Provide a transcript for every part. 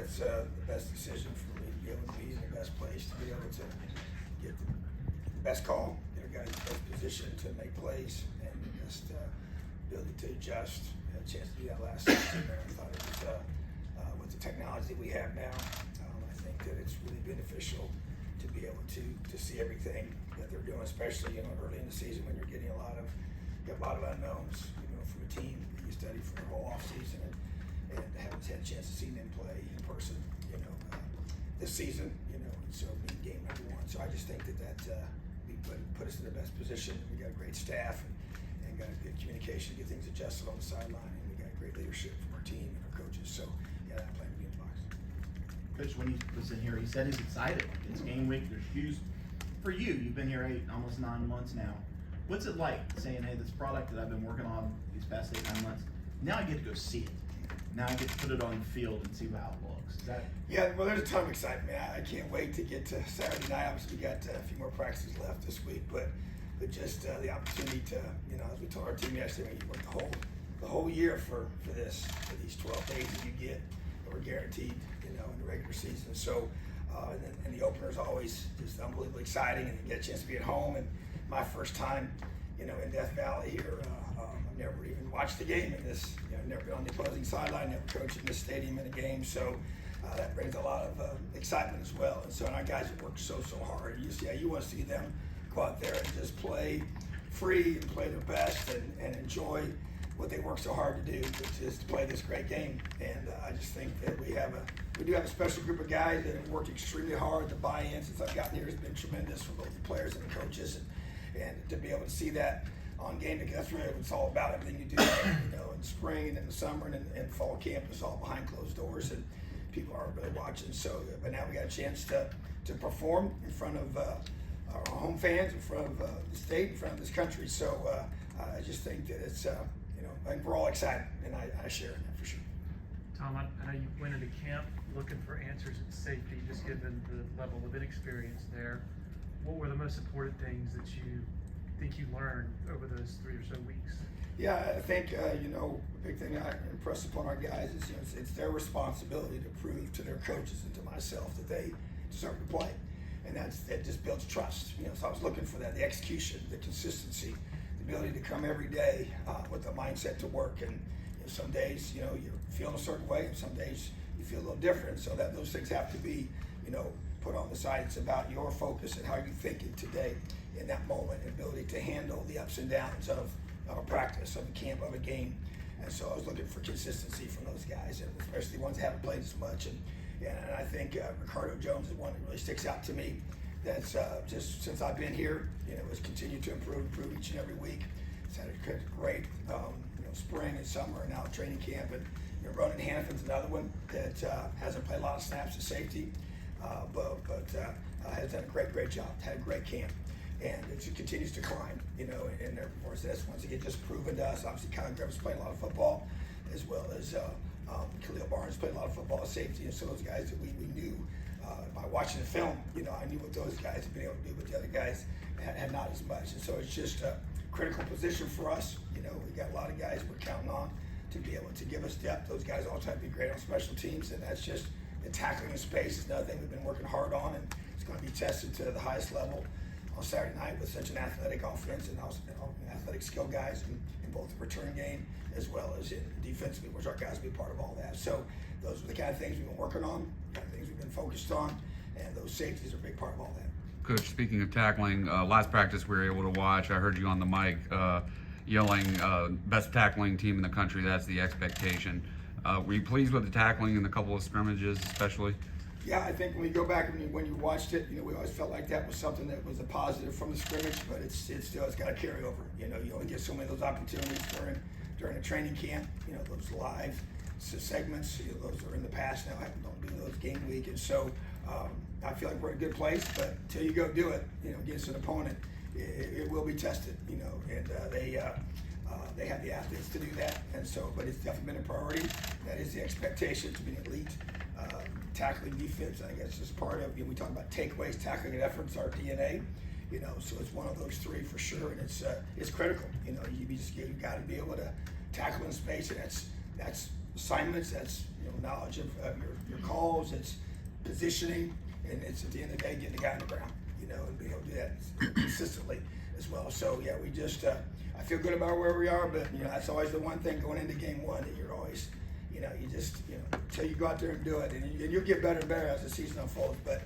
it's the best decision for me to be able to be in the best place, to be able to get the best call, get a guy in the best position to make plays, and the best ability to adjust. I had a chance to do that last season, and I thought it was with the technology that we have now, I think that it's really beneficial to be able to see everything that they're doing, especially early in the season when you're getting a lot of unknowns, from a team that you study for the whole off season, and haven't had a chance to see them play in person, this season, and so being game number one. So I just think that we put us in the best position. We got a great staff and got a good communication to get things adjusted on the sideline, and we got great leadership from our team and our coaches. So yeah, I plan to be in the box. Coach, when he was in here, he said he's excited. It's game week. There's huge for you. You've been here almost 9 months now. What's it like saying, hey, this product that I've been working on these past 8, 9 months, now I get to go see it. Now I get to put it on the field and see how it looks. Yeah, well, there's a ton of excitement. I can't wait to get to Saturday night. Obviously, we got a few more practices left this week, but just the opportunity to, as we told our team yesterday, you work the whole year for these 12 days that you get that we're guaranteed, in the regular season. So, and the opener is always just unbelievably exciting, and you get a chance to be at home. And my first time, in Death Valley here, I've never even watched the game in this. Never been on the opposing sideline, never coached in this stadium in a game. So that brings a lot of excitement as well. And so our guys have worked so hard. You want to see them go out there and just play free and play their best and enjoy what they work so hard to do, which is to play this great game. And I just think that we do have a special group of guys that have worked extremely hard. The buy-in since I've gotten here has been tremendous from both the players and the coaches, and to be able to see that on game day, that's really what it's all about. Everything you do, in spring and in the summer and in fall camp is all behind closed doors, and people aren't really watching. So, but now we got a chance to perform in front of our home fans, in front of the state, in front of this country. So I just think that it's, I think we're all excited, and I share in that for sure. Tom, I know you went into camp looking for answers at safety, just given the level of inexperience there. What were the most important things that you think you learned over those 3 or so weeks? Yeah, I think, the big thing I impress upon our guys is, it's their responsibility to prove to their coaches and to myself that they deserve to play. And that just builds trust. So I was looking for that, the execution, the consistency, the ability to come every day with the mindset to work. And some days, you're feeling a certain way, and some days you feel a little different. So that those things have to be, put on the side. It's about your focus and how you're thinking today in that moment, and ability to handle the ups and downs of a practice, of a camp, of a game. And so I was looking for consistency from those guys, and especially the ones that haven't played as much. And I think Ricardo Jones is one that really sticks out to me. That's just since I've been here, has continued to improve each and every week. It's had a great spring and summer, and now training camp. And Ronan Hannafin's another one that hasn't played a lot of snaps at safety, but has done a great job. Had a great camp, and it just continues to climb. In their performance. That's once again just proven to us. Obviously, Kyle Griffith's played a lot of football, as well as Khalil Barnes played a lot of football at safety, and so those guys that we knew by watching the film, I knew what those guys had been able to do, but the other guys had not as much. And so it's just a critical position for us. We got a lot of guys we're counting on to be able to give us depth. Those guys all try to be great on special teams, and that's just the tackling in space is another thing we've been working hard on, and it's going to be tested to the highest level on Saturday night with such an athletic offense and also athletic skill guys in both the return game as well as in defensively, which our guys will be part of all that. So those are the kind of things we've been working on, the kind of things we've been focused on, and those safeties are a big part of all that. Coach, speaking of tackling, last practice we were able to watch, I heard you on the mic yelling, best tackling team in the country, that's the expectation. Were you pleased with the tackling in a couple of scrimmages especially? Yeah, I think when you go back and when you watched it, we always felt like that was something that was a positive from the scrimmage, but it's got to carry over. You only get so many of those opportunities during a training camp. Those live segments, those are in the past now. I don't do those game week, and so I feel like we're in a good place. But until you go do it, against an opponent, it will be tested. And they have the athletes to do that, and so. But it's definitely been a priority. That is the expectation, to be an elite tackling defense. I think it's just part of, we talk about takeaways, tackling and efforts, our DNA, so it's one of those three for sure, and it's critical. You got to be able to tackle in space, and that's assignments, that's knowledge of your calls, it's positioning, and it's at the end of the day getting the guy on the ground, and being able to do that consistently as well. So yeah, we just I feel good about where we are, but that's always the one thing going into game one that you're always you just until you go out there and do it, and you'll get better and better as the season unfolds. But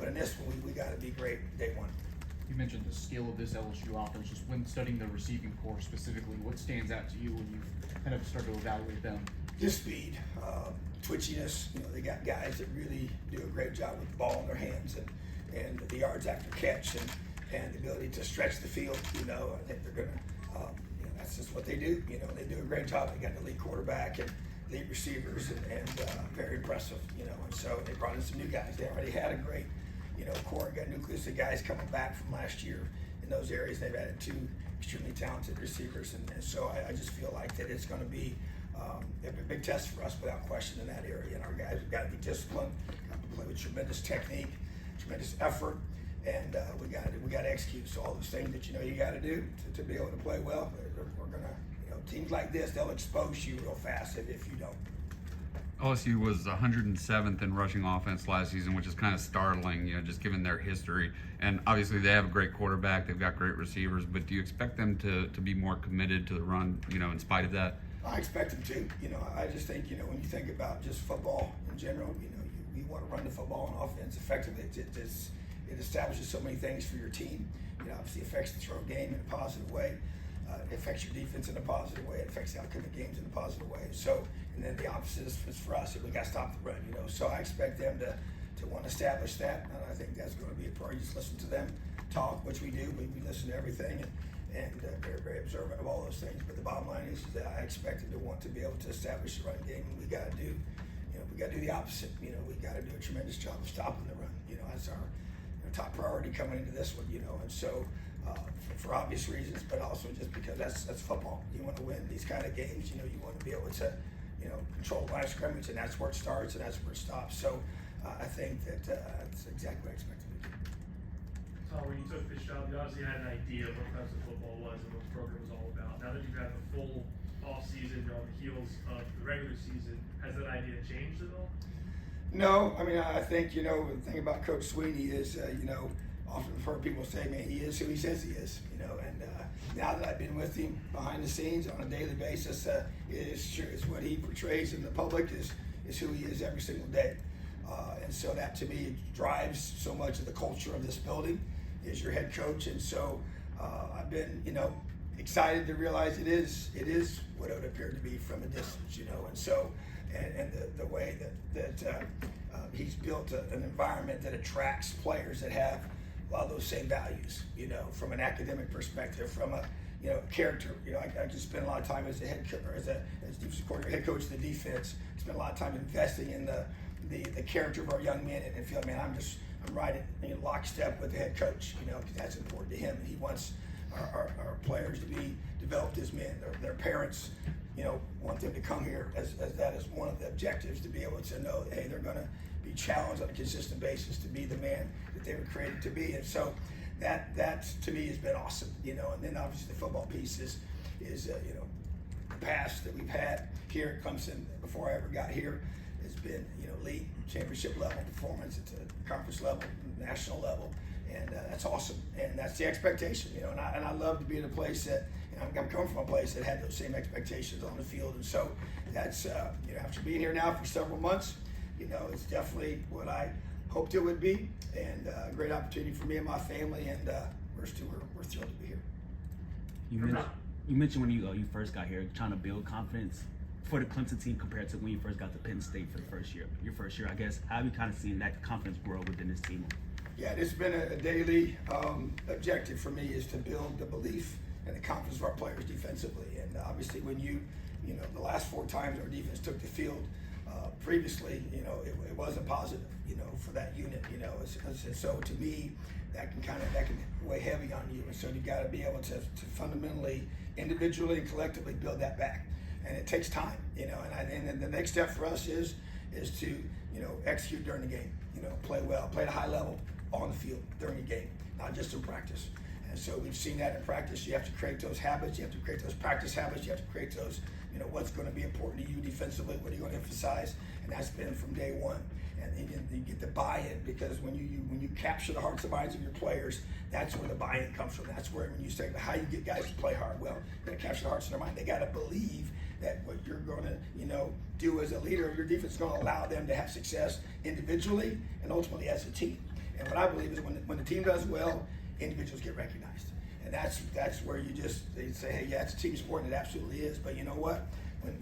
in this one, we got to be great day one. You mentioned the skill of this LSU offense. Just when studying the receiving core specifically, what stands out to you when you kind of start to evaluate them? Just speed, twitchiness. They got guys that really do a great job with the ball in their hands and the yards after catch and the ability to stretch the field. I think they're gonna. That's just what they do. They do a great job. They got the lead quarterback and lead receivers and very impressive. And so they brought in some new guys. They already had a great core, got a nucleus of guys coming back from last year in those areas. They've added 2 extremely talented receivers, and so I just feel like that it's going to be a big test for us without question in that area. And our guys have got to be disciplined, got to play with tremendous technique, tremendous effort, and we got to execute. So all those things that you got to do to be able to play well. We're going to teams like this, they'll expose you real fast if you don't. LSU was 107th in rushing offense last season, which is kind of startling, just given their history. And obviously they have a great quarterback, they've got great receivers, but do you expect them to be more committed to the run, in spite of that? I expect them to. I just think, when you think about just football in general, you want to run the football on offense effectively. It establishes so many things for your team. Obviously it affects the throw game in a positive way. It affects your defense in a positive way. It affects the outcome of games in a positive way. So, and then the opposite is for us. We got to stop the run, So I expect them to want to establish that, and I think that's going to be a priority. Just listen to them talk, which we do. We listen to everything, and very, very observant of all those things. But the bottom line is that I expect them to want to be able to establish the run game. And we got to do, we got to do the opposite. We got to do a tremendous job of stopping the run. That's our top priority coming into this one. And so. For obvious reasons, but also just because that's football. You want to win these kind of games. You want to be able to, control the line of scrimmage, and that's where it starts and that's where it stops. So I think that's exactly what I expected to do. Tom, when you took this job, you obviously had an idea of what Clemson football was and what the program was all about. Now that you've had a full off season on the heels of the regular season, has that idea changed at all? No, I think the thing about Coach Sweeney is often I've heard people say, man, he is who he says he is, and now that I've been with him behind the scenes on a daily basis, it's what he portrays in the public is who he is every single day. And so that to me drives so much of the culture of this building is your head coach. And so I've been, excited to realize it is what it would appear to be from a distance, and so, and the way that he's built an environment that attracts players that have a lot of those same values, from an academic perspective, from a character. I just spend a lot of time as a head coach, as defensive coordinator, head coach of the defense. Spend a lot of time investing in the character of our young men, and feel, man, I'm right in lockstep with the head coach, because that's important to him. And he wants our players to be developed as men. Their parents, want them to come here as that is one of the objectives, to be able to know that, hey, they're going to be challenged on a consistent basis to be the man that they were created to be. And so that to me has been awesome, and then obviously the football piece is the past that we've had here at Clemson before I ever got here has been, elite championship level performance at the conference level, national level, and that's awesome. And that's the expectation, and I love to be in a place that, I'm coming from a place that had those same expectations on the field. And so that's, after being here now for several months, it's definitely what I hoped it would be, and a great opportunity for me and my family, and we're thrilled to be here. You mentioned when you first got here, trying to build confidence for the Clemson team compared to when you first got to Penn State for the first year. Your first year, I guess. How have you kind of seen that confidence grow within this team? Yeah, it's been a daily objective for me, is to build the belief and the confidence of our players defensively. And obviously, when the last 4 times our defense took the field previously, it wasn't positive, for that unit, and so to me, that can weigh heavy on you. And so you got to be able to fundamentally, individually and collectively build that back. And it takes time, and then the next step for us is to, execute during the game, play well, play at a high level on the field during the game, not just in practice. And so we've seen that in practice. You have to create those habits, you have to create those practice habits, you have to create those, You know, what's going to be important to you defensively, what are you going to emphasize, and that's been from day one. And you get the buy-in, because when you capture the hearts and minds of your players, that's where the buy-in comes from. That's where, when you say how you get guys to play hard, well, you got to capture the hearts and their mind. They got to believe that what you're going to, do as a leader of your defense is going to allow them to have success individually and ultimately as a team. And what I believe is when the team does well, individuals get recognized. And that's where they say, hey, yeah, it's a team sport, and it absolutely is. But you know what?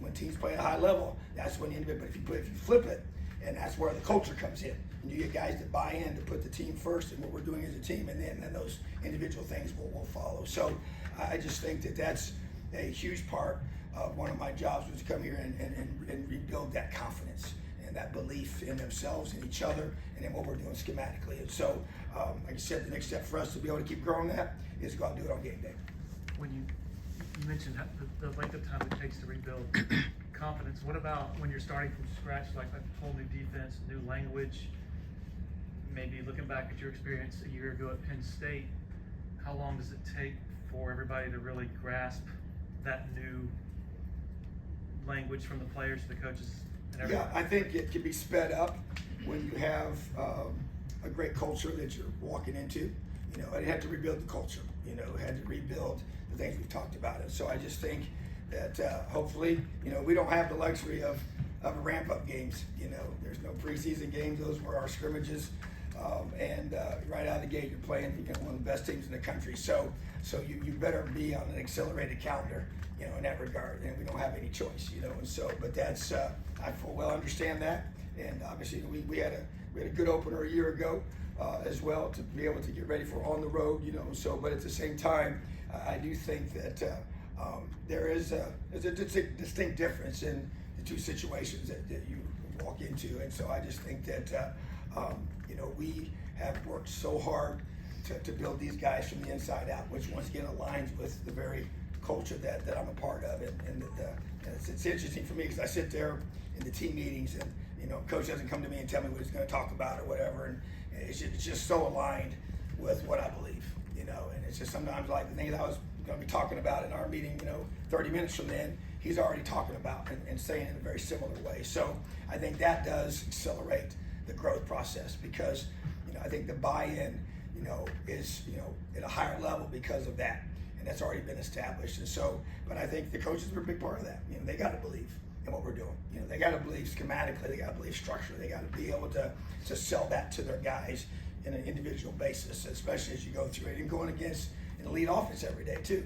When teams play at a high level, that's when the individual. But if you flip it, and that's where the culture comes in. And you get guys that buy in to put the team first and what we're doing as a team, and then those individual things will follow. So I just think that's a huge part of one of my jobs, was to come here and rebuild that confidence and that belief in themselves and each other, and in what we're doing schematically. And so, like I said, the next step for us to be able to keep growing that is to go out and do it on game day. When you mentioned the length of time it takes to rebuild confidence, what about when you're starting from scratch, like a whole new defense, new language, maybe looking back at your experience a year ago at Penn State, how long does it take for everybody to really grasp that new language, from the players to the coaches and everything? Yeah, I think it can be sped up when you have a great culture that you're walking into. It had to rebuild the culture. It had to rebuild the things we've talked about. And so I just think that hopefully, we don't have the luxury of ramp-up games. There's no preseason games. Those were our scrimmages. And right out of the gate, you're playing one of the best teams in the country. So you better be on an accelerated calendar, in that regard. And we don't have any choice, And so, but that's I full well understand that. And obviously, we had a good opener a year ago as well, to be able to get ready for on the road, So, but at the same time, I do think that there's a distinct difference in the two situations that you walk into. And so I just think that we have worked so hard to build these guys from the inside out, which once again aligns with the very culture that I'm a part of. And it's interesting for me, because I sit there in the team meetings, and coach doesn't come to me and tell me what he's going to talk about or whatever, and it's just so aligned with what I believe, and it's just sometimes like the thing that I was going to be talking about in our meeting, 30 minutes from then, he's already talking about and saying in a very similar way. So I think that does accelerate the growth process, because I think the buy-in is at a higher level because of that, and that's already been established. And so, but I think the coaches are a big part of that. They got to believe in what we're doing. They got to believe schematically, they got to believe structurally, they got to be able to sell that to their guys in an individual basis, especially as you go through it, and going against an elite offense every day too.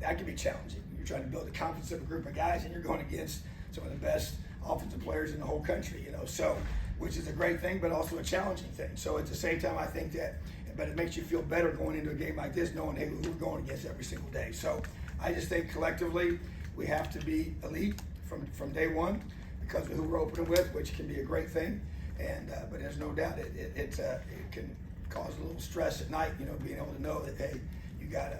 That can be challenging. You're trying to build the confidence of a group of guys, and you're going against some of the best offensive players in the whole country, so, which is a great thing, but also a challenging thing. So at the same time, I think that, but it makes you feel better going into a game like this, knowing, hey, who we're going against every single day. So I just think collectively, we have to be elite from day one, because of who we're opening with, which can be a great thing. And but there's no doubt it can cause a little stress at night, being able to know that, hey, you gotta,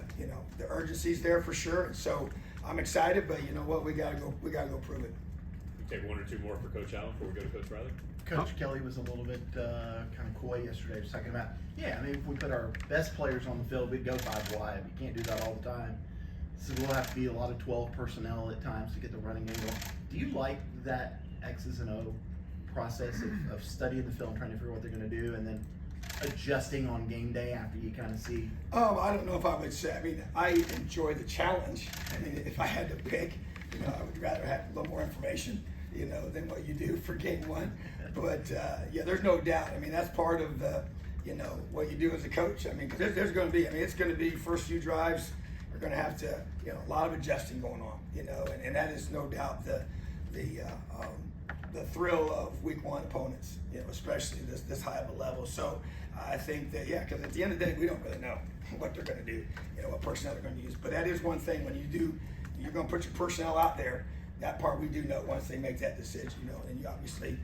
the urgency's there for sure. And so I'm excited, but you know what, we gotta go prove it. Take one or two more for Coach Allen before we go to Coach Riley. Coach Kelly was a little bit kind of coy yesterday, was talking about, if we put our best players on the field, we'd go 5 wide. You can't do that all the time. So we'll have to be a lot of 12 personnel at times to get the running angle. Do you like that X's and O process of studying the film, trying to figure out what they're going to do, and then adjusting on game day after you kind of see? I don't know if I would say. I enjoy the challenge. If I had to pick, I would rather have a little more information, than what you do for game one. But there's no doubt. That's part of the, what you do as a coach. Because there's going to be. It's going to be first few drives. We're going to have to, a lot of adjusting going on, and that is no doubt the thrill of week one opponents, especially this high of a level. So I think that, because at the end of the day, we don't really know what they're going to do, what personnel they're going to use. But that is one thing, when you're going to put your personnel out there, that part we do know once they make that decision, and you obviously,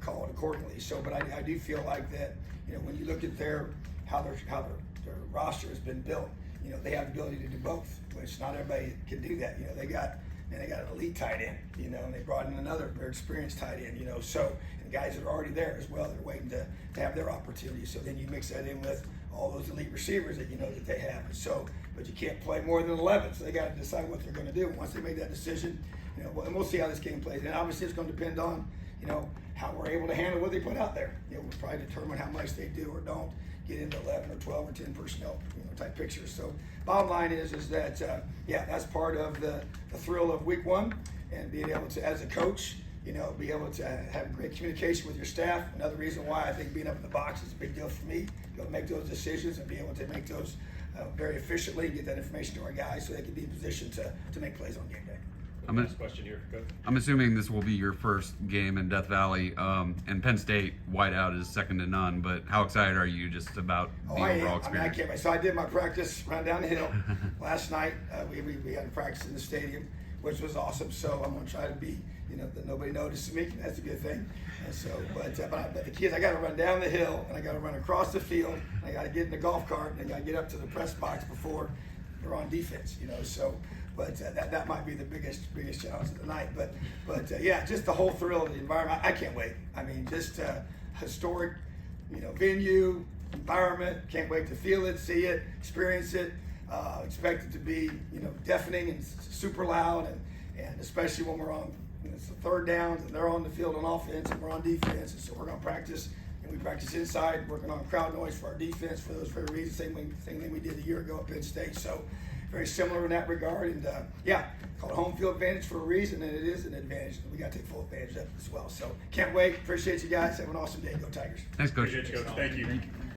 call it accordingly. So, but I do feel like that, when you look at how their roster has been built, they have the ability to do both, which not everybody can do that. They got an elite tight end, and they brought in another very experienced tight end, so, and guys that are already there as well, they're waiting to have their opportunity. So then you mix that in with all those elite receivers that that they have. So, but you can't play more than 11, so they got to decide what they're going to do. And once they make that decision, You know, and we'll see how this game plays. And obviously, it's going to depend on, you know, how we're able to handle what they put out there. You know, we'll probably determine how much they do or don't get into 11 or 12 or 10 personnel, you know, type pictures. So bottom line is that, yeah, that's part of the thrill of week one, and being able to, as a coach, you know, be able to have great communication with your staff. Another reason why I think being up in the box is a big deal for me. Be able to make those decisions and be able to make those very efficiently and get that information to our guys so they can be in position to make plays on game day. Last question here, Coach. I'm assuming this will be your first game in Death Valley, and Penn State whiteout is second to none. But how excited are you just about the overall I mean, I experience? can't wait. So I did my practice run down the hill last night. We had a practice in the stadium, which was awesome. So I'm gonna try to be, you know, that nobody notices me. That's a good thing. And so, but the key is I got to run down the hill and I got to run across the field. And I got to get in the golf cart and I got to get up to the press box before they're on defense. You know, so. But that might be the biggest challenge of the night. But yeah, just the whole thrill of the environment. I can't wait. I mean, just historic, you know, venue, environment. Can't wait to feel it, see it, experience it. Expect it to be, you know, deafening and super loud, and especially when we're on, you know, it's the third downs and they're on the field on offense and we're on defense. And so we're going to practice, and we practice inside, working on crowd noise for our defense for those very reasons. Same thing we did a year ago at Penn State. So very similar in that regard, and yeah, called home field advantage for a reason, and it is an advantage. We got to take full advantage of it as well. So can't wait. Appreciate you guys. Have an awesome day. Go Tigers. Thanks, Coach. Appreciate you, Coach. Thank you.